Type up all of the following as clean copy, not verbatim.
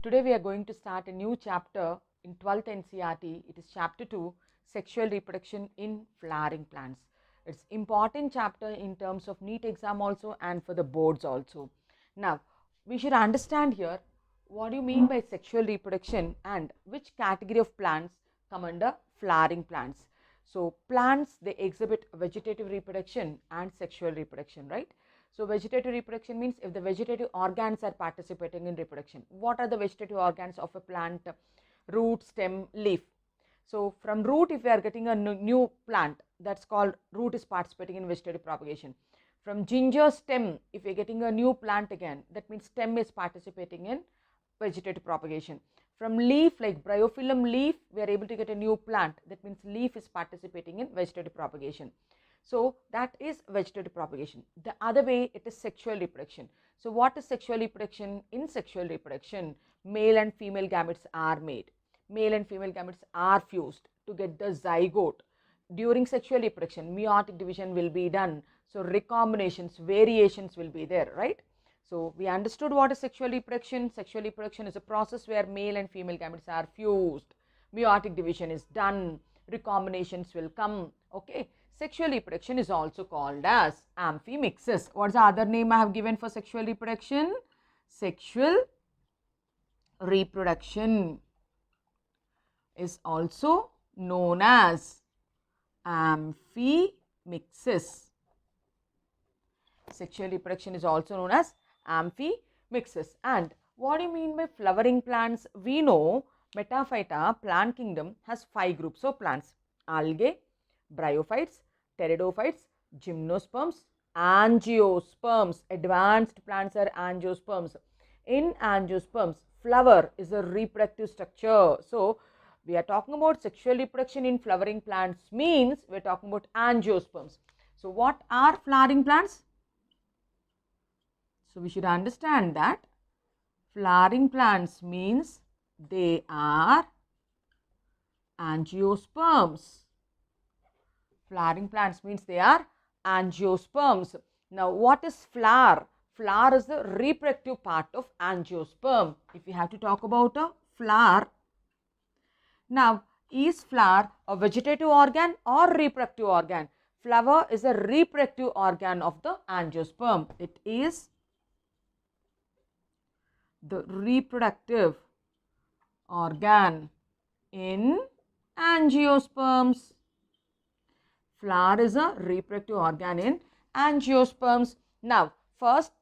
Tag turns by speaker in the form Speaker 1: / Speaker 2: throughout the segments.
Speaker 1: today we are going to start a new chapter in 12th NCERT. It is chapter 2, sexual reproduction in flowering plants. It's important chapter in terms of NEET exam also and for the boards also. Now, we should understand here what do you mean by sexual reproduction and which category of plants come under flowering plants. So, plants they exhibit vegetative reproduction and sexual reproduction, right? So, vegetative reproduction means if the vegetative organs are participating in reproduction. What are the vegetative organs of a plant? Root, stem, leaf. So, from root if we are getting a new plant, that's called root is participating in vegetative propagation. From ginger stem, if we are getting a new plant again, that means stem is participating in vegetative propagation. From leaf like bryophyllum leaf, we are able to get a new plant, that means leaf is participating in vegetative propagation. So, that is vegetative propagation. The other way it is sexual reproduction. So, what is sexual reproduction? In sexual reproduction, male and female gametes are made. Male and female gametes are fused to get the zygote. During sexual reproduction, meiotic division will be done. So, recombinations, variations will be there, right? So, we understood what is sexual reproduction. Sexual reproduction is a process where male and female gametes are fused. Meiotic division is done. Recombinations will come, okay. Sexual reproduction is also called as amphimixis. What's the other name I have given for sexual reproduction? Sexual reproduction is also known as amphimixis. Sexual reproduction is also known as amphimixis. And what do you mean by flowering plants? We know Metaphyta plant kingdom has 5 groups of plants: algae, bryophytes, pteridophytes, gymnosperms, angiosperms. Advanced plants are angiosperms. In angiosperms, flower is a reproductive structure. So, we are talking about sexual reproduction in flowering plants means we are talking about angiosperms. So, what are flowering plants? So, we should understand that flowering plants means they are angiosperms. Flowering plants means they are angiosperms. Now, what is flower? Flower is the reproductive part of angiosperm. If we have to talk about a flower. Now, is flower a vegetative organ or reproductive organ? Flower is a reproductive organ of the angiosperm. It is the reproductive organ in angiosperms. Flower is a reproductive organ in angiosperms. Now, first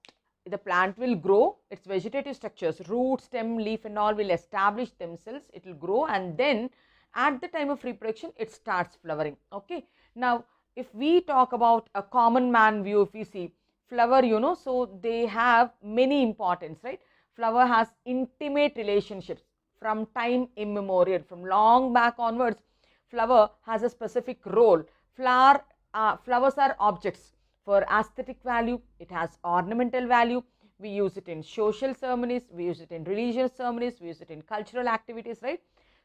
Speaker 1: the plant will grow, its vegetative structures, root, stem, leaf and all will establish themselves, it will grow and then at the time of reproduction it starts flowering, okay. Now, if we talk about a common man view, if we see flower, so they have many importance, right. Flower has intimate relationships from time immemorial, from long back onwards, flower has a specific role. Flowers are objects for aesthetic value, it has ornamental value, we use it in social ceremonies, we use it in religious ceremonies, we use it in cultural activities, right.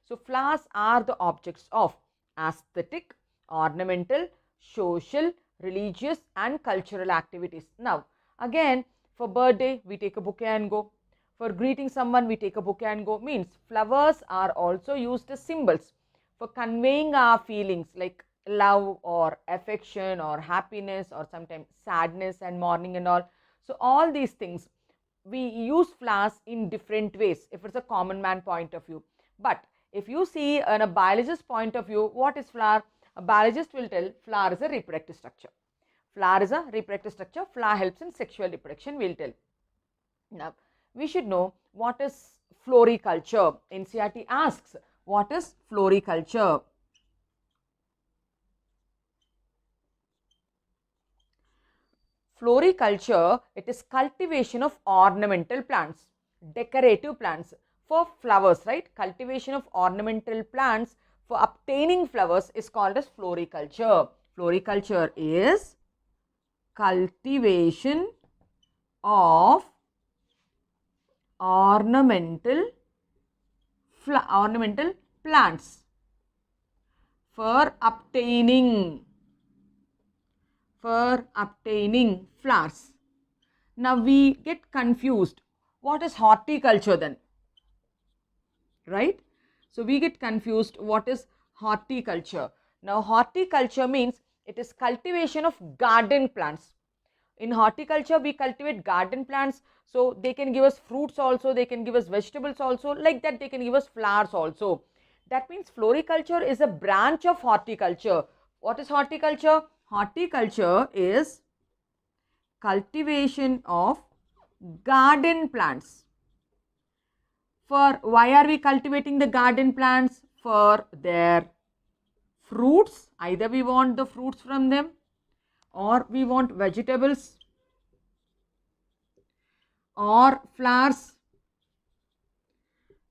Speaker 1: So, flowers are the objects of aesthetic, ornamental, social, religious and cultural activities. Now, again for birthday we take a bouquet and go. For greeting someone we take a bouquet and go, means flowers are also used as symbols for conveying our feelings like love or affection or happiness or sometimes sadness and mourning and all. So, all these things we use flowers in different ways if it's a common man point of view. But if you see in a biologist point of view, what is flower? A biologist will tell flower is a reproductive structure. Flower is a reproductive structure. Flower helps in sexual reproduction, we will tell. Now, we should know what is floriculture. NCERT asks, what is floriculture? Floriculture, it is cultivation of ornamental plants, decorative plants for flowers, right? Cultivation of ornamental plants for obtaining flowers is called as floriculture. Floriculture is cultivation of ornamental plants for obtaining flowers. Now, we get confused. What is horticulture then? right? So we get confused what is horticulture. Now horticulture means it is cultivation of garden plants. In horticulture we cultivate garden plants, so they can give us fruits also, they can give us vegetables also, like that they can give us flowers also. That means floriculture is a branch of horticulture. What is horticulture? Horticulture is cultivation of garden plants. For why are we cultivating the garden plants? For their fruits. Either we want the fruits from them or we want vegetables or flowers.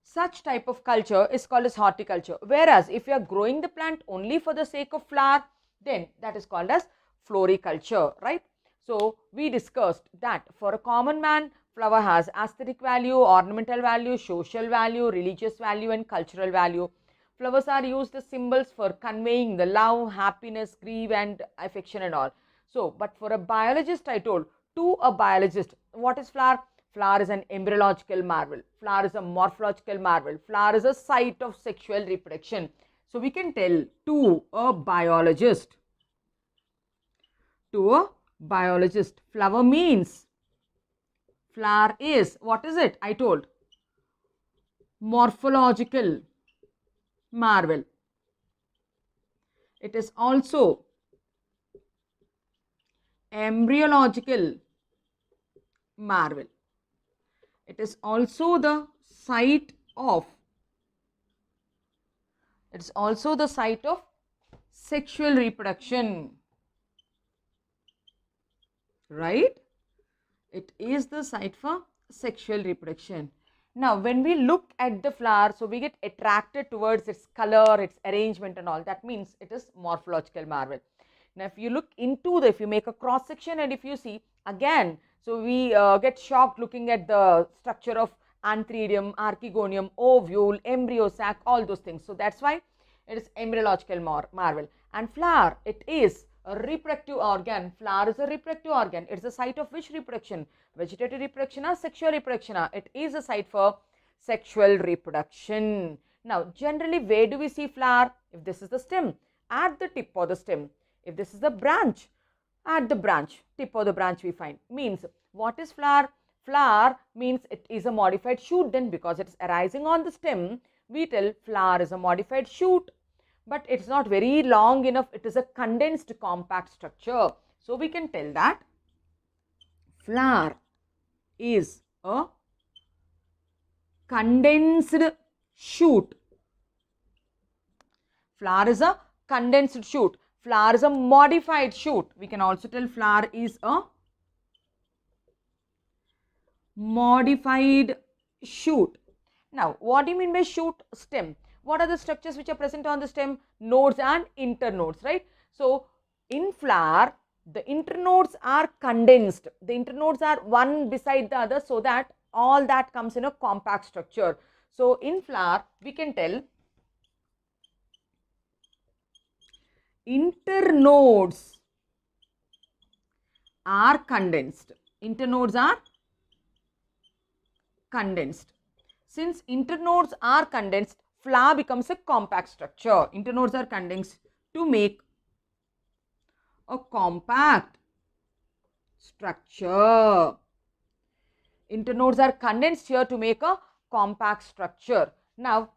Speaker 1: Such type of culture is called as horticulture. Whereas if you are growing the plant only for the sake of flower, then that is called as floriculture, right? So we discussed that for a common man, flower has aesthetic value, ornamental value, social value, religious value and cultural value. Flowers are used as symbols for conveying the love, happiness, grief and affection and all. So, but for a biologist, I told, to a biologist, what is flower? Flower is an embryological marvel. Flower is a morphological marvel. Flower is a site of sexual reproduction. So we can tell to a biologist, flower means, flower is, what is it? I told, morphological marvel. It is also embryological marvel. It is also the site of sexual reproduction, right? It is the site for sexual reproduction. Now when we look at the flower, so we get attracted towards its color, its arrangement and all. That means it is morphological marvel. Now if you look into if you make a cross section and if you see again, so we get shocked looking at the structure of antheridium, archegonium, ovule, embryo sac, all those things. So that's why it is embryological marvel. And flower, it is a reproductive organ. Flower is a reproductive organ. It is a site of which reproduction? Vegetative reproduction or sexual reproduction? It is a site for sexual reproduction. Now generally where do we see flower? If this is the stem, at the tip of the stem. If this is the branch, at the branch, tip of the branch we find. Means what is flower? Flower means it is a modified shoot. Then because it is arising on the stem, we tell flower is a modified shoot. But it's not very long enough. It is a condensed compact structure. So we can tell that flower is a condensed shoot. Flower is a condensed shoot. Flower is a modified shoot. We can also tell flower is a modified shoot. Now, what do you mean by shoot? Stem. What are the structures which are present on the stem? Nodes and internodes, right? So, in flower, the internodes are condensed. The internodes are one beside the other so that all that comes in a compact structure. So, in flower, we can tell internodes are condensed. Internodes are condensed. Since internodes are condensed, flower becomes a compact structure. Internodes are condensed to make a compact structure. Internodes are condensed here to make a compact structure. Now,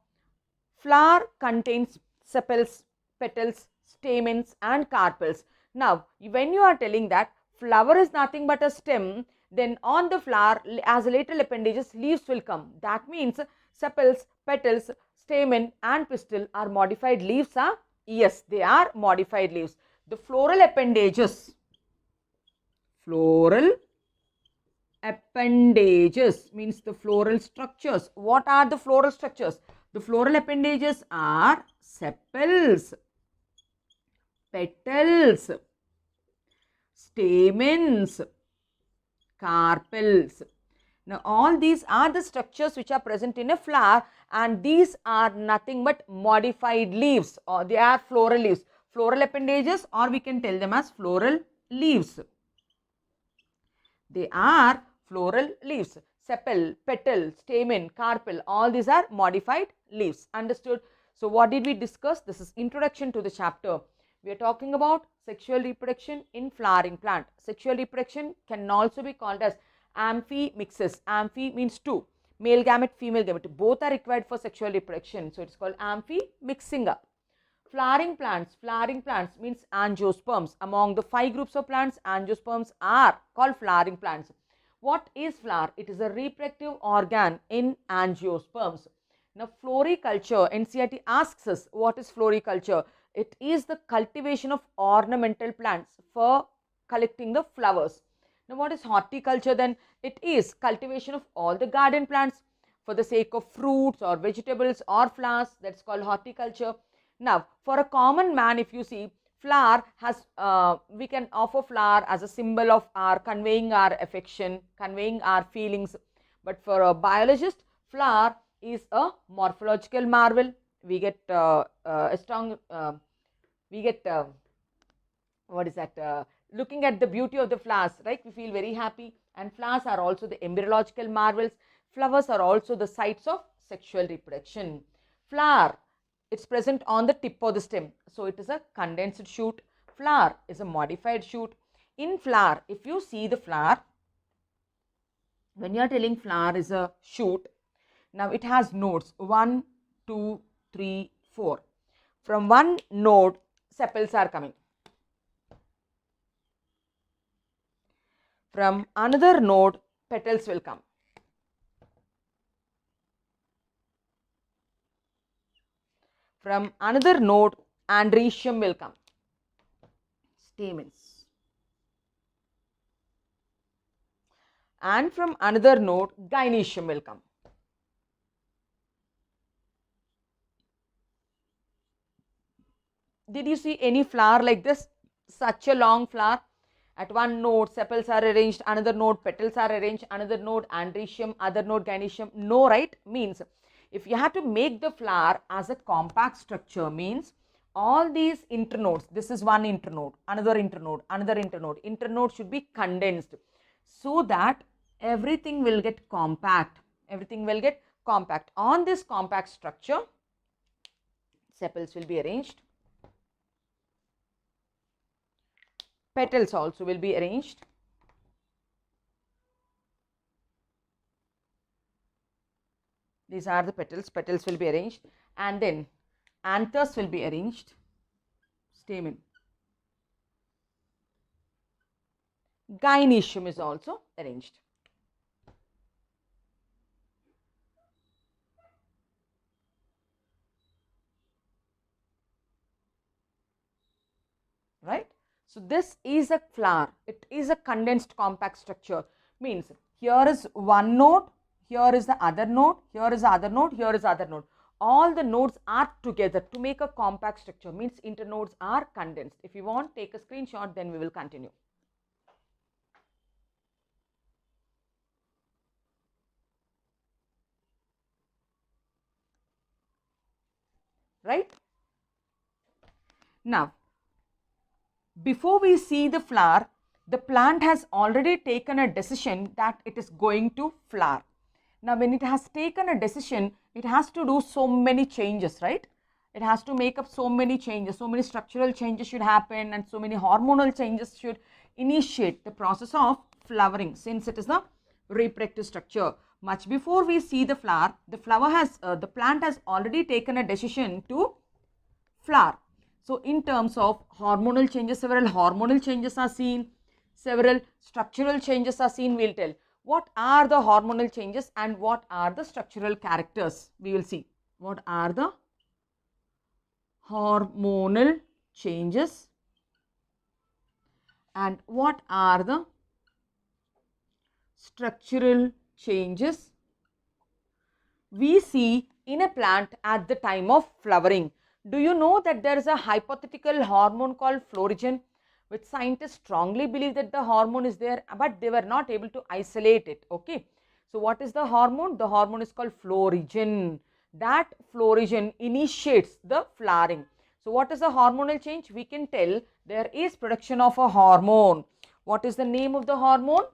Speaker 1: flower contains sepals, petals, stamens and carpels. Now, when you are telling that flower is nothing but a stem, then on the flower as lateral appendages leaves will come. That means sepals, petals, stamen and pistil are modified leaves. Yes, they are modified leaves. The floral appendages means the floral structures. What are the floral structures? The floral appendages are sepals, petals, stamens, carpels. Now all these are the structures which are present in a flower, and these are nothing but modified leaves, or they are floral leaves. Floral appendages, or we can tell them as floral leaves. They are floral leaves. sepal, petal, stamen, carpel, all these are modified leaves. Understood? So what did we discuss? This is introduction to the chapter. We are talking about sexual reproduction in flowering plant. Sexual reproduction can also be called as amphimixis. Amphi means two. Male gamete, female gamete. Both are required for sexual reproduction. So it is called amphimixing up. Flowering plants means angiosperms. Among the 5 groups of plants, angiosperms are called flowering plants. What is flower? It is a reproductive organ in angiosperms. Now, floriculture, NCERT asks us, what is floriculture? It is the cultivation of ornamental plants for collecting the flowers. Now, what is horticulture then? It is cultivation of all the garden plants for the sake of fruits or vegetables or flowers. That's called horticulture. Now, for a common man, if you see, flower has, we can offer flower as a symbol of our conveying our affection, conveying our feelings. But for a biologist, flower is a morphological marvel. We get looking at the beauty of the flowers, right? We feel very happy. And flowers are also the embryological marvels. Flowers are also the sites of sexual reproduction. Flower, it's present on the tip of the stem. So it is a condensed shoot. Flower is a modified shoot. In flower, if you see the flower, when you are telling flower is a shoot, now it has nodes 1, 2, 3, 4. From one node, sepals are coming. From another node, petals will come. From another node, androecium will come. Stamens. And from another node, gynoecium will come. Did you see any flower like this? Such a long flower. At one node, sepals are arranged, another node, petals are arranged, another node, androecium, other node, gynoecium. No, right? Means if you have to make the flower as a compact structure, means all these internodes, this is one internode, another internode, another internode. Internode should be condensed so that everything will get compact. Everything will get compact. On this compact structure, sepals will be arranged. Petals also will be arranged. These are the petals. Petals will be arranged. And then anthers will be arranged. Stamen. Gynoecium is also arranged. Right? So this is a flower. It is a condensed compact structure. Means here is one node, here is the other node, here is the other node, here is the other node. All the nodes are together to make a compact structure. Means internodes are condensed. If you want, take a screenshot, then we will continue. Right? Now, before we see the flower, the plant has already taken a decision that it is going to flower. Now, when it has taken a decision, it has to do so many changes, right? It has to make up so many changes, so many structural changes should happen and so many hormonal changes should initiate the process of flowering, since it is the reproductive structure. Much before we see the flower, the plant has already taken a decision to flower. So, in terms of hormonal changes, several hormonal changes are seen, several structural changes are seen. We will tell what are the hormonal changes and what are the structural characters. We will see what are the hormonal changes and what are the structural changes we see in a plant at the time of flowering. Do you know that there is a hypothetical hormone called florigen, which scientists strongly believe that the hormone is there, but they were not able to isolate it. Okay. So, what is the hormone? The hormone is called florigen. That florigen initiates the flowering. So, what is the hormonal change? We can tell there is production of a hormone. What is the name of the hormone?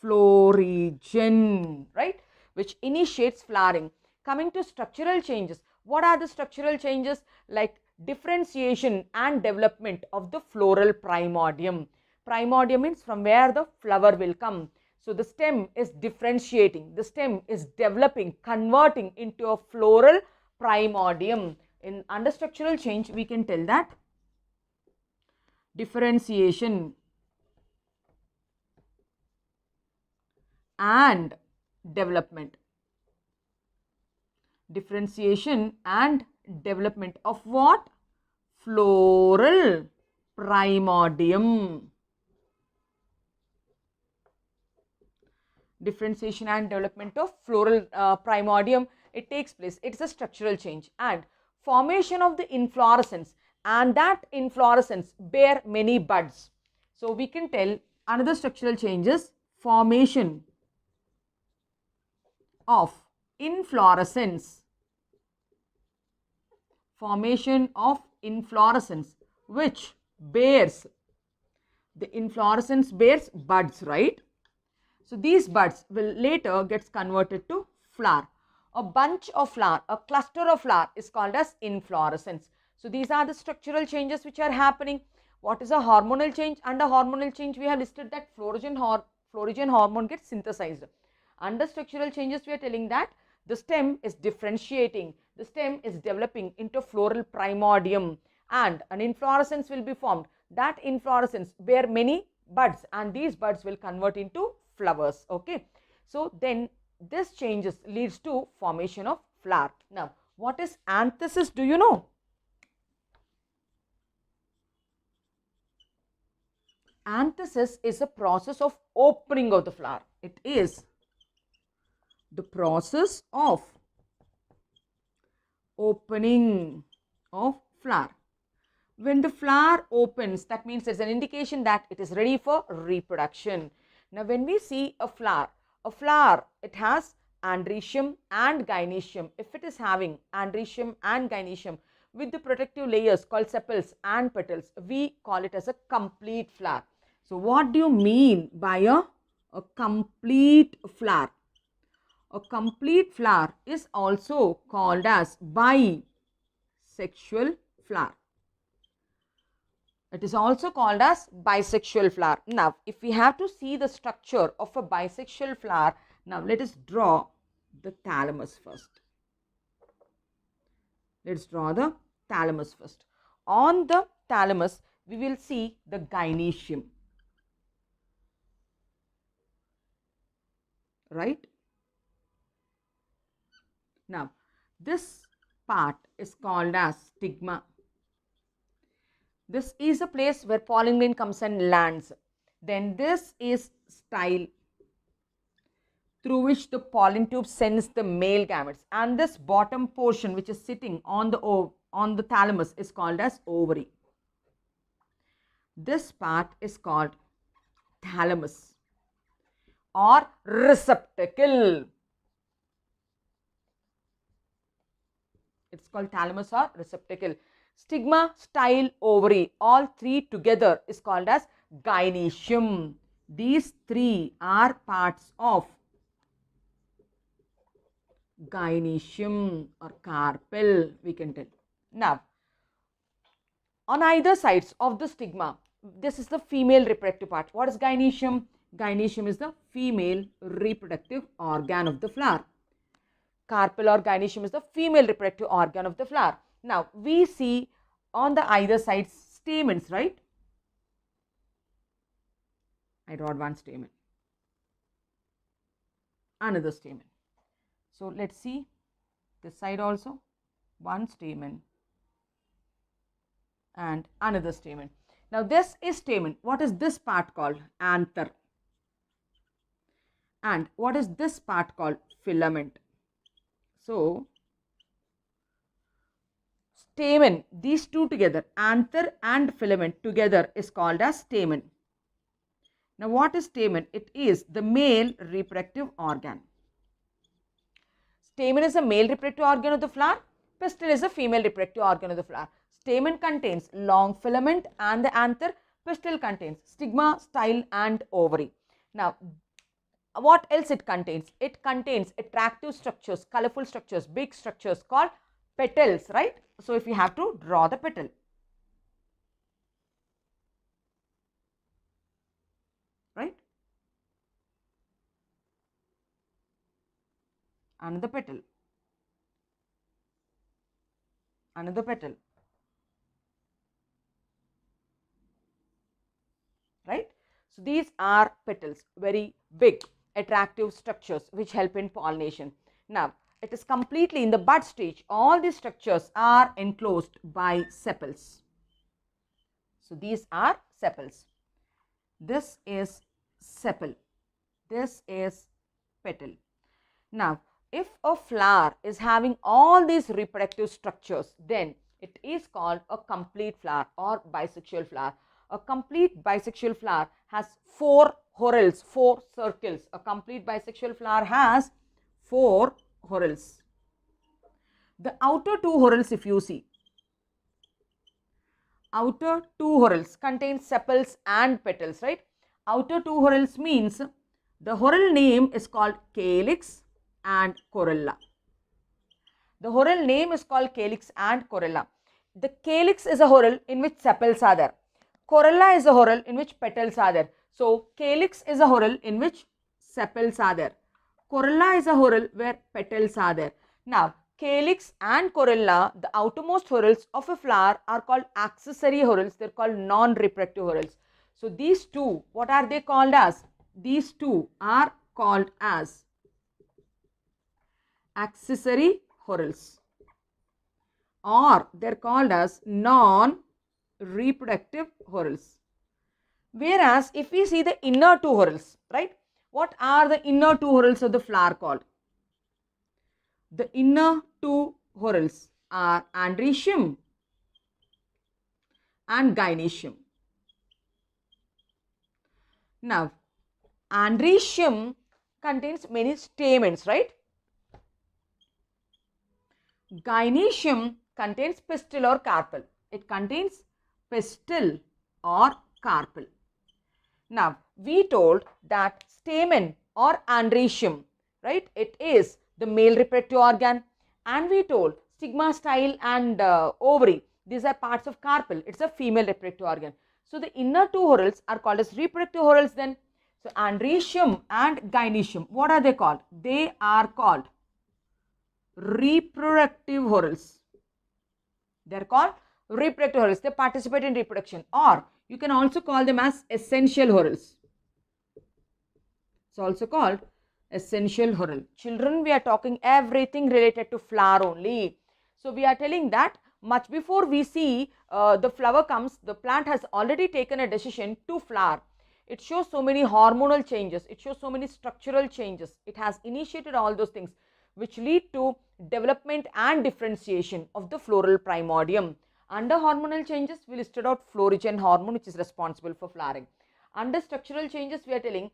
Speaker 1: florigen, right, which initiates flowering. Coming to structural changes, what are the structural changes? Like differentiation and development of the floral primordium. Primordium means from where the flower will come. So the stem is differentiating, the stem is developing, converting into a floral primordium. In under structural change, we can tell that differentiation and development. Differentiation and development of what? Floral primordium. Differentiation and development of floral primordium, it takes place. It's a structural change. And formation of the inflorescence, and that inflorescence bear many buds. So we can tell another structural change is formation of inflorescence. Formation of inflorescence, which bears, the inflorescence bears buds, right? So these buds will later gets converted to flower. A bunch of flower, a cluster of flower is called as inflorescence. So these are the structural changes which are happening. What is a hormonal change? Under hormonal change, we have listed that florigen hormone gets synthesized. Under structural changes, we are telling that the stem is differentiating, the stem is developing into floral primordium, and an inflorescence will be formed. That inflorescence bear many buds, and these buds will convert into flowers. Okay, so then this changes leads to formation of flower. Now, what is anthesis? Do you know? Anthesis is a process of opening of the flower. It is the process of opening of flower. When the flower opens, that means there's an indication that it is ready for reproduction. Now, when we see a flower, it has androecium and gynoecium. If it is having androecium and gynoecium with the protective layers called sepals and petals, we call it as a complete flower. So, what do you mean by a complete flower? A complete flower is also called as bisexual flower. It is also called as bisexual flower. Now, if we have to see the structure of a bisexual flower, now let us draw the thalamus first. Let's draw the thalamus first. On the thalamus, we will see the gynoecium. Right? Now, this part is called as stigma. This is a place where pollen grain comes and lands. Then this is style, through which the pollen tube sends the male gametes. And this bottom portion which is sitting on the thalamus is called as ovary. This part is called thalamus or receptacle. It's called thalamus or receptacle. Stigma, style, ovary, all three together is called as gynoecium. These three are parts of gynoecium or carpel, we can tell. Now, on either sides of the stigma, this is the female reproductive part. What is gynoecium? Gynoecium is the female reproductive organ of the flower. Carpel or gynoecium is the female reproductive organ of the flower. Now, we see on the either sides stamens, right? I drawed one stamen, another stamen. So, let's see this side also, one stamen and another stamen. Now, this is stamen. What is this part called? Anther. And what is this part called? Filament. So, stamen, these two together, anther and filament together is called as stamen. Now, what is stamen? It is the male reproductive organ. Stamen is a male reproductive organ of the flower. Pistil is a female reproductive organ of the flower. Stamen contains long filament and the anther. Pistil contains stigma, style and ovary. Now, what else it contains? It contains attractive structures, colorful structures, big structures called petals, right? So if you have to draw the petal, right? Another petal, another petal, right? So these are petals, very big, attractive structures which help in pollination. Now, it is completely in the bud stage. All these structures are enclosed by sepals. So these are sepals. This is sepal. This is petal. Now, if a flower is having all these reproductive structures, then it is called a complete flower or bisexual flower. A complete bisexual flower has 4 whorls, 4 circles. A complete bisexual flower has 4 whorls. The outer 2 whorls, if you see, outer 2 whorls contain sepals and petals, right? Outer 2 whorls means the whorl name is called calyx and corolla. The whorl name is called calyx and corolla. The calyx is a whorl in which sepals are there. Corolla is a whorl in which petals are there. So, calyx is a whorl in which sepals are there. Corolla is a whorl where petals are there. Now, calyx and corolla, the outermost whorls of a flower, are called accessory whorls. They are called non-reproductive whorls. So, these two, what are they called as? These two are called as accessory whorls, or they are called as non-reproductive whorls. Whereas, if we see the inner 2 whorls, right? What are the inner 2 whorls of the flower called? The inner 2 whorls are androecium and gynoecium. Now, androecium contains many stamens, right? Gynoecium contains pistil or carpel. It contains pistil or carpel. Now, we told that stamen or androecium, right? It is the male reproductive organ, and we told stigma, style and ovary, these are parts of carpel. It's a female reproductive organ. So, the inner 2 whorls are called as reproductive whorls then. So, androecium and gynoecium, what are they called? They are called reproductive whorls. They are called reproductive whorls. They participate in reproduction, or you can also call them as essential whorls. It's also called essential whorl. Children, we are talking everything related to flower only. So, we are telling that much before we see the flower comes, the plant has already taken a decision to flower. It shows so many hormonal changes. It shows so many structural changes. It has initiated all those things which lead to development and differentiation of the floral primordium. Under hormonal changes, we listed out florigen hormone, which is responsible for flowering. Under structural changes, we are telling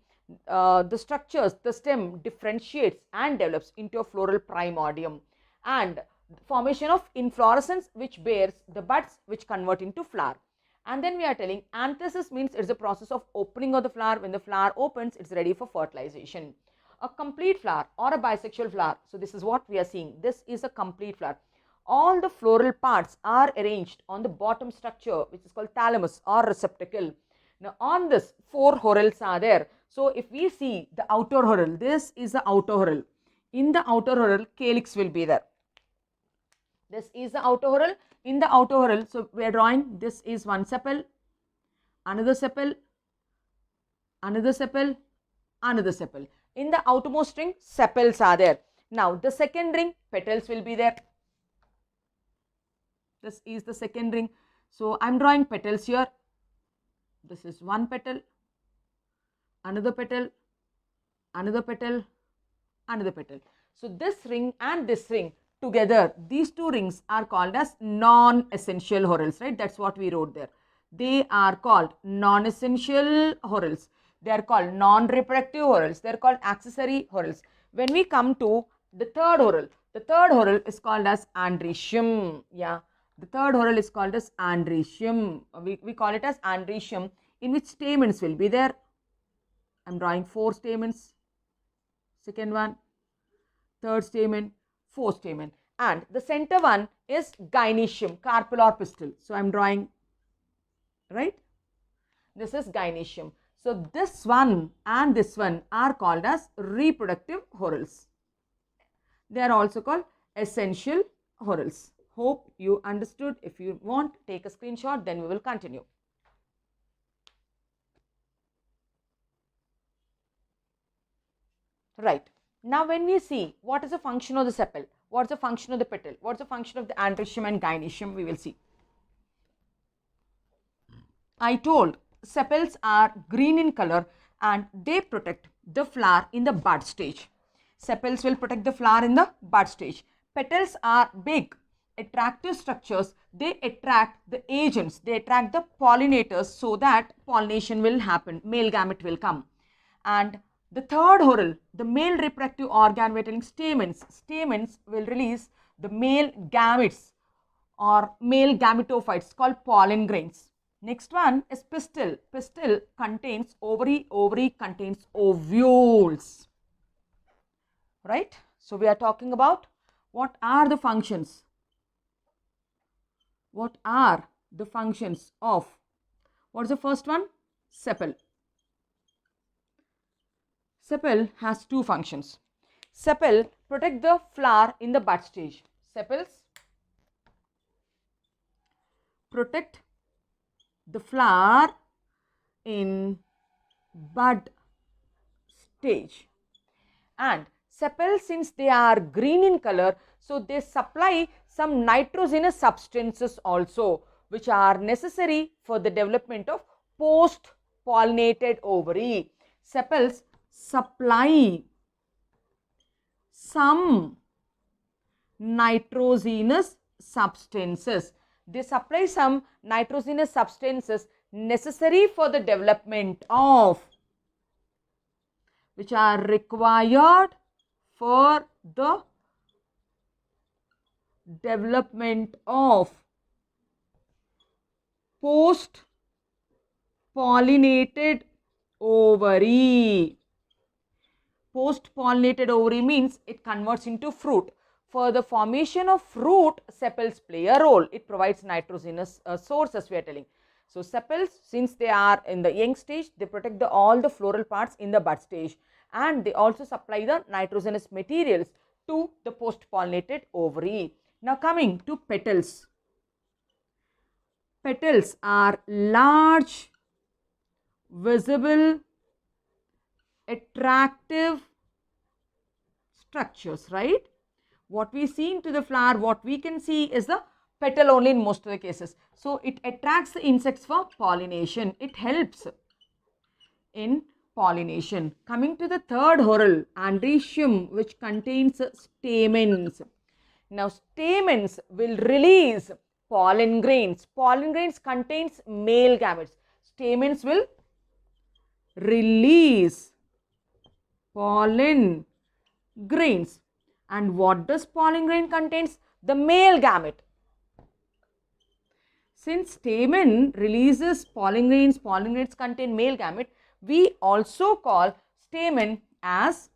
Speaker 1: the structures, the stem differentiates and develops into a floral primordium, and formation of inflorescence which bears the buds which convert into flower. And then we are telling anthesis means it's a process of opening of the flower. When the flower opens, it's ready for fertilization. A complete flower or a bisexual flower. So, this is what we are seeing. This is a complete flower. All the floral parts are arranged on the bottom structure, which is called thalamus or receptacle. Now, on this 4 whorls are there. So, if we see the outer whorl, this is the outer whorl. In the outer whorl, calyx will be there. This is the outer whorl. In the outer whorl, so we are drawing, this is one sepal, another sepal, another sepal, another sepal. In the outermost ring, sepals are there. Now, the second ring, petals will be there. This is the second ring. So, I am drawing petals here. This is one petal, another petal, another petal, another petal. So, this ring and this ring together, these 2 rings are called as non-essential whorls, right? That's what we wrote there. They are called non-essential whorls. They are called non-reproductive whorls. They are called accessory whorls. When we come to the third whorl is called as androecium. Yeah, the third whorl is called as androecium. We call it as androecium, in which stamens will be there. I am drawing 4 stamens. second one, third stamen, fourth stamen. And the center one is gynoecium, carpel or pistil. So I am drawing, right? This is gynoecium. So this one and this one are called as reproductive whorls. They are also called essential whorls. Hope you understood. If you want, take a screenshot, then we will continue. Right. Now when we see what is the function of the sepal, what is the function of the petal, what is the function of the androecium and gynoecium, we will see. I told sepals are green in color and they protect the flower in the bud stage. Sepals will protect the flower in the bud stage. Petals are big, attractive structures. They attract the agents, they attract the pollinators so that pollination will happen, male gamete will come. And the third whorl, the male reproductive organ, we are telling stamens. Stamens will release the male gametes or male gametophytes called pollen grains. Next one is pistil. Pistil contains ovary, ovary contains ovules. Right? So we are talking about what are the functions? What are the functions of, what is the first one? Sepal. Sepal has two functions. Sepal protect the flower in the bud stage. Sepals protect the flower in bud stage. And sepals, since they are green in color, so they supply some nitrogenous substances also, which are necessary for the development of post-pollinated ovary. Sepals supply some nitrogenous substances. They supply some nitrogenous substances necessary for the development of, which are required for the development of post-pollinated ovary. Post-pollinated ovary means it converts into fruit. For the formation of fruit, sepals play a role. It provides nitrogenous sources, we are telling. So sepals, since they are in the young stage, they protect all the floral parts in the bud stage, and they also supply the nitrogenous materials to the post-pollinated ovary. Now coming to petals. Petals are large, visible, attractive structures, right? What we see into the flower, what we can see is the petal only in most of the cases. So it attracts the insects for pollination. It helps in pollination. Coming to the third whorl, androecium, which contains stamens. Now stamens will release pollen grains. Pollen grains contains male gametes. Stamens will release pollen grains. And what does pollen grain contains? The male gamete. Since stamen releases pollen grains contain male gamete, we also call stamen as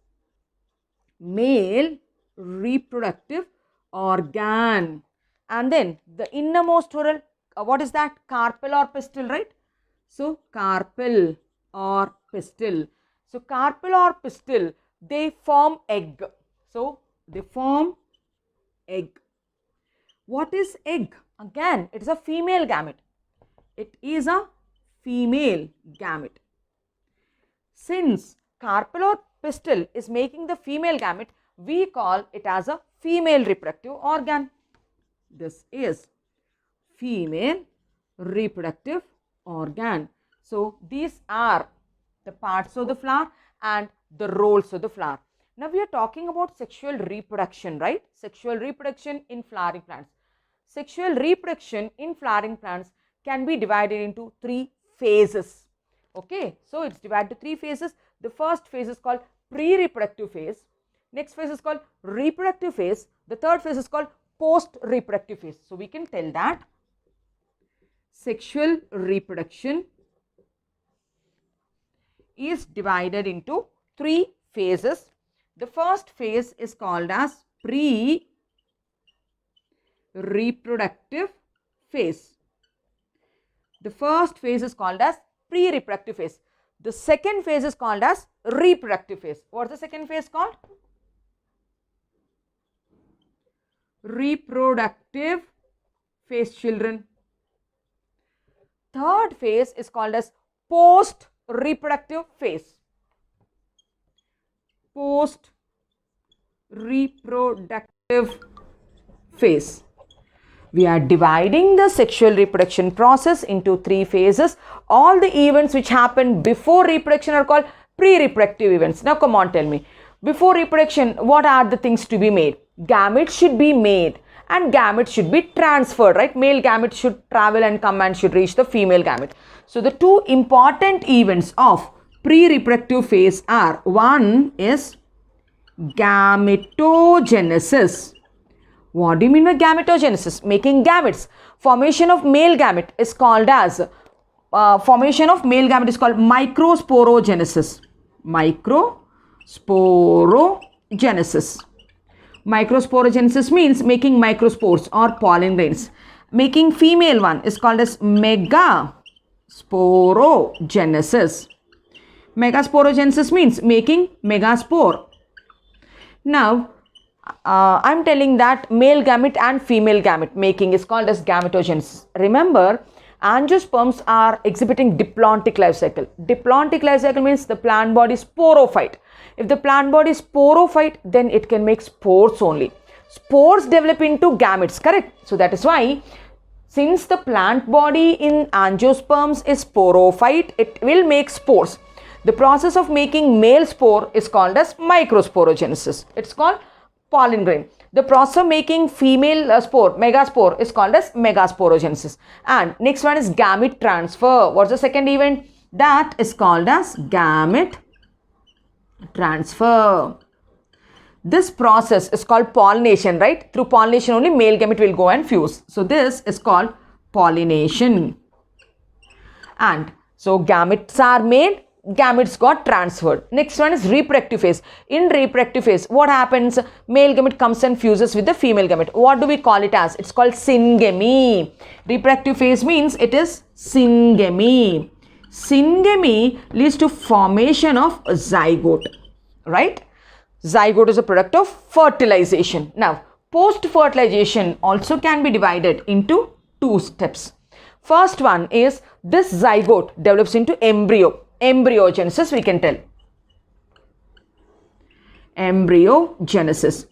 Speaker 1: male reproductive organ. And then the innermost whorl, what is that? Carpel or pistil, right? So carpel or pistil. So carpel or pistil, they form egg. So they form egg. What is egg? Again, it is a female gamete. It is a female gamete. Since carpel or pistil is making the female gamete, we call it as a female reproductive organ. This is female reproductive organ. So these are the parts of the flower and the roles of the flower. Now we are talking about sexual reproduction, right? Sexual reproduction in flowering plants. Sexual reproduction in flowering plants can be divided into 3 phases. Okay, so it's divided into 3 phases. The first phase is called pre-reproductive phase. Next phase is called reproductive phase. The third phase is called post-reproductive phase. So we can tell that sexual reproduction is divided into 3 phases. The first phase is called as pre-reproductive phase. The first phase is called as pre-reproductive phase. The second phase is called as reproductive phase. What's the second phase called? Reproductive phase, children. Third phase is called as post-reproductive phase. Post-reproductive phase. We are dividing the sexual reproduction process into 3 phases. All the events which happen before reproduction are called pre-reproductive events. Now come on, tell me. Before reproduction, what are the things to be made? Gametes should be made and gametes should be transferred, right? Male gamete should travel and come and should reach the female gamete. So the 2 important events of pre-reproductive phase are, one is gametogenesis. What do you mean by gametogenesis? Making gametes. Formation of male gamete is called as microsporogenesis. Microsporogenesis. Microsporogenesis means making microspores or pollen grains. Making female one is called as megasporogenesis. Megasporogenesis means making megaspore. Now, I'm telling that male gamete and female gamete making is called as gametogenesis. Remember, angiosperms are exhibiting diplontic life cycle. Diplontic life cycle means the plant body is sporophyte. If the plant body is sporophyte, then it can make spores only. Spores develop into gametes, correct? So that is why, since the plant body in angiosperms is sporophyte, it will make spores. The process of making male spore is called as microsporogenesis. It's called pollen grain. The process of making female spore, megaspore, is called as megasporogenesis. And next one is gamete transfer. What's the second event? That is called as gamete transfer. This process is called pollination, right? Through pollination only male gamete will go and fuse. So this is called pollination. And so gametes are made, gametes got transferred. Next one is reproductive phase. In reproductive phase, what happens? Male gamete comes and fuses with the female gamete. What do we call it as? It's called syngamy. Reproductive phase means it is syngamy. Syngamy leads to formation of a zygote, right? Zygote is a product of fertilization. Now, post-fertilization also can be divided into 2 steps. First one is this zygote develops into embryo. Embryogenesis we can tell. Embryogenesis.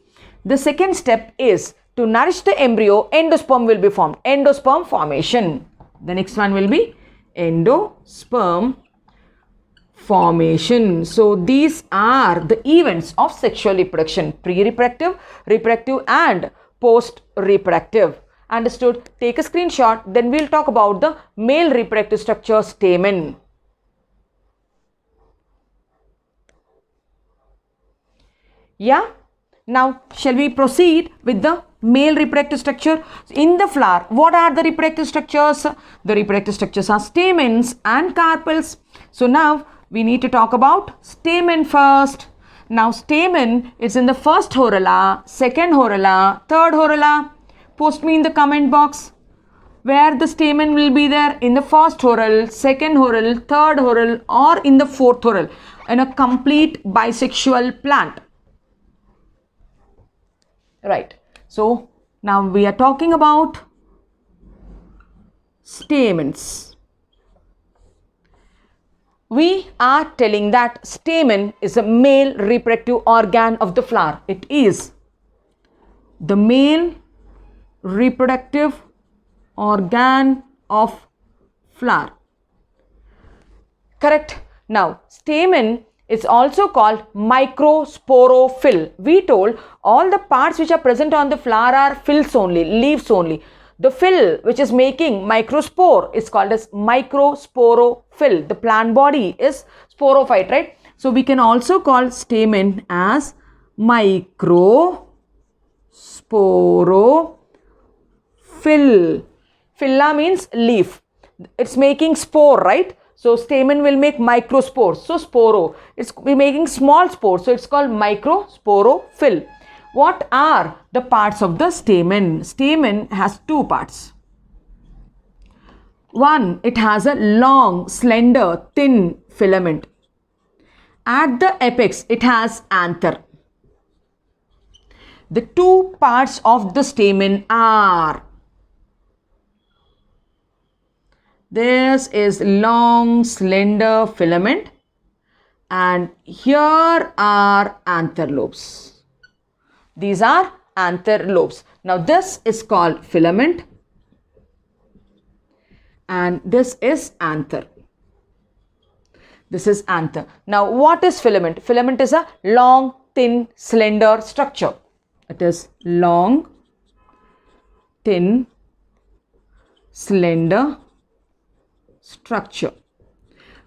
Speaker 1: The second step is to nourish the embryo, endosperm will be formed. Endosperm formation. The next one will be endosperm formation. So these are the events of sexual reproduction: pre-reproductive, reproductive and post-reproductive. Understood? Take a screenshot, then we'll talk about the male reproductive structure, stamen. Yeah? Now, shall we proceed with the male reproductive structure? In the flower, what are the reproductive structures? The reproductive structures are stamens and carpels. So now, we need to talk about stamen first. Now, stamen is in the first horula, second horula, third horula. Post me in the comment box where the stamen will be there, in the first whorl, second whorl, third whorl, or in the fourth whorl in a complete bisexual plant. Right. So now we are talking about stamens. We are telling that stamen is a male reproductive organ of the flower. It is the male reproductive organ of flower. Correct. Now, stamen is also called microsporophyll. We told all the parts which are present on the flower are fills only, leaves only. The fill which is making microspore is called as microsporophyll. The plant body is sporophyte, right? So we can also call stamen as microsporophyll. Philla means leaf. It's making spore, right? So stamen will make microspores. So sporo, it's making small spores. So it's called microsporophyll. What are the parts of the stamen? Stamen has two parts. One, it has a long, slender, thin filament. At the apex, it has anther. The two parts of the stamen are, this is long, slender filament, and here are anther lobes. These are anther lobes. Now this is called filament, and this is anther. This is anther. Now what is filament? Filament is a long, thin, slender structure. It is long, thin, slender structure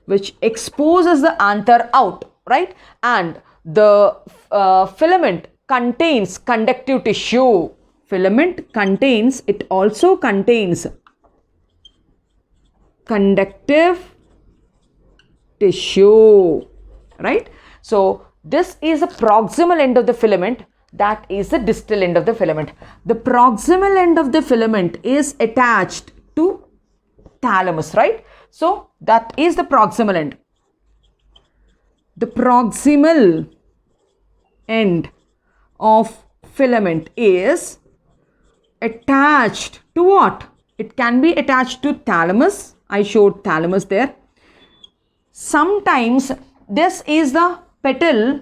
Speaker 1: which exposes the anther out, right? And the filament contains conductive tissue. Filament contains, it also contains conductive tissue, right? So this is the proximal end of the filament. That is the distal end of the filament. The proximal end of the filament is attached to thalamus, right? So that is the proximal end. The proximal end of filament is attached to what? It can be attached to thalamus. I showed thalamus there. Sometimes this is the petal.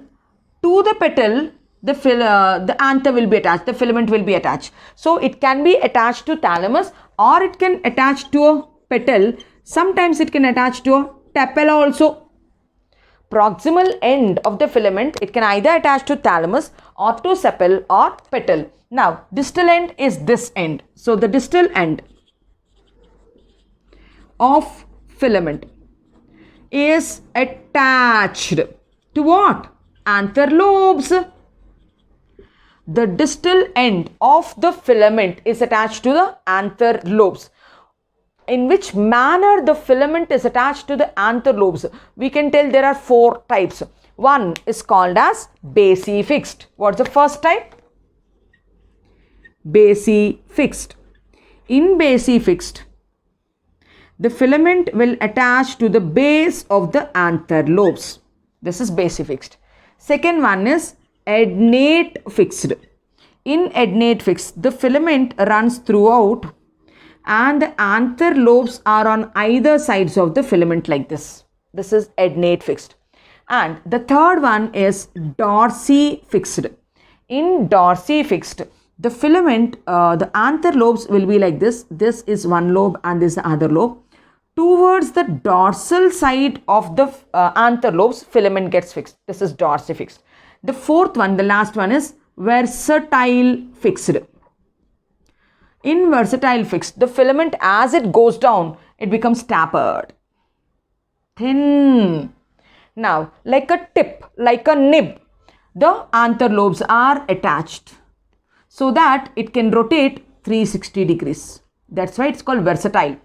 Speaker 1: To the petal, the anther will be attached, the filament will be attached. So it can be attached to thalamus, or it can attach to a petal. Sometimes it can attach to a tepala also. Proximal end of the filament, it can either attach to thalamus or to sepal or petal. Now distal end is this end. So the distal end of filament is attached to what? Anther lobes. The distal end of the filament is attached to the anther lobes. In which manner the filament is attached to the anther lobes? We can tell there are four types. One is called as basifixed. What's the first type? Basifixed. In basifixed, the filament will attach to the base of the anther lobes. This is basifixed. Second one is adnate fixed. In adnate fixed, the filament runs throughout and the anther lobes are on either sides of the filament like this. This is adnate fixed. And the third one is dorsifixed. In dorsifixed, the filament, the anther lobes will be like this. This is one lobe and this is the other lobe. Towards the dorsal side of the anther lobes, filament gets fixed. This is dorsifixed. The fourth one, the last one, is versatile fixed. In versatile fixed, the filament as it goes down, it becomes tapered, thin. Now, like a tip, like a nib, the anther lobes are attached so that it can rotate 360 degrees. That's why it's called versatile.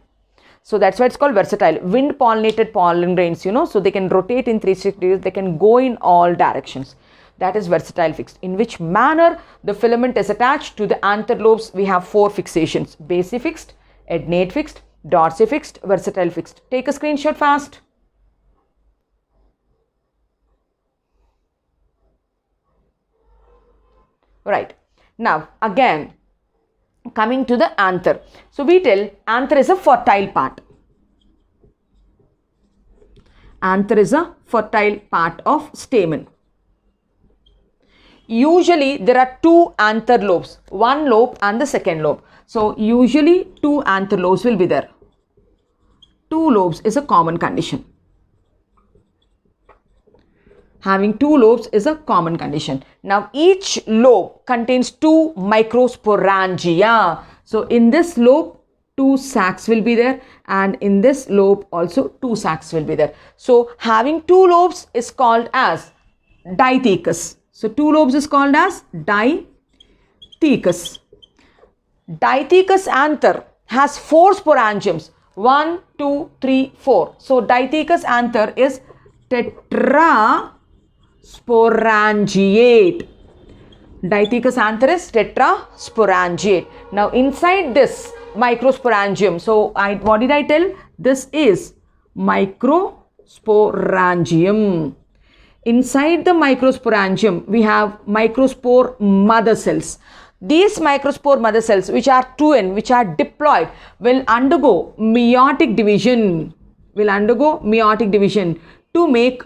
Speaker 1: So that's why it's called versatile. Wind pollinated pollen grains, so they can rotate in 360 degrees, they can go in all directions. That is versatile fixed. In which manner the filament is attached to the anther lobes, we have four fixations: basifixed, adnate fixed, dorsifixed, versatile fixed. Take a screenshot fast. Right. Now again, coming to the anther. So we tell anther is a fertile part. Anther is a fertile part of stamen. Usually there are two anther lobes, one lobe and the second lobe. So usually two anther lobes will be there. Two lobes is a common condition. Having two lobes is a common condition. Now each lobe contains two microsporangia. So in this lobe, two sacs will be there, and in this lobe also two sacs will be there. So having two lobes is called as dithecous. So two lobes is called as dithecous. Dithecous anther has four sporangiums. 1, 2, 3, 4. So Dithecus anther is tetrasporangiate. Dithecus anther is tetrasporangiate. Now inside this microsporangium, so what did I tell? This is microsporangium. Inside the microsporangium, we have microspore mother cells. These microspore mother cells, which are twin, which are diploid, will undergo meiotic division. To make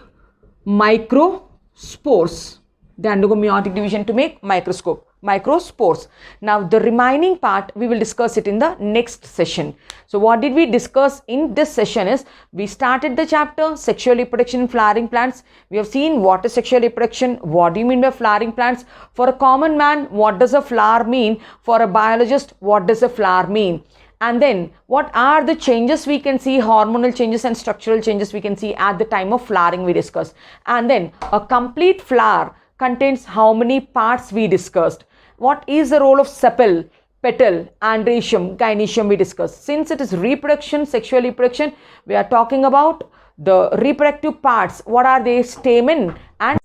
Speaker 1: microspores. They undergo meiotic division to make microspores. Now the remaining part we will discuss it in the next session. So what did we discuss in this session is, we started the chapter sexual reproduction in flowering plants. We have seen what is sexual reproduction, what do you mean by flowering plants. For a common man, what does a flower mean? For a biologist, what does a flower mean? And then what are the changes we can see, hormonal changes and structural changes we can see at the time of flowering we discussed. And then a complete flower contains how many parts we discussed. What is the role of sepal, petal, androecium, gynoecium we discussed. Since it is reproduction, sexual reproduction, we are talking about the reproductive parts. What are they? Stamen and...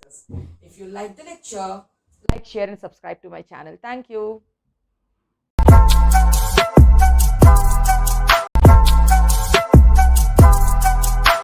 Speaker 1: If you like the lecture, like, share and subscribe to my channel. Thank you.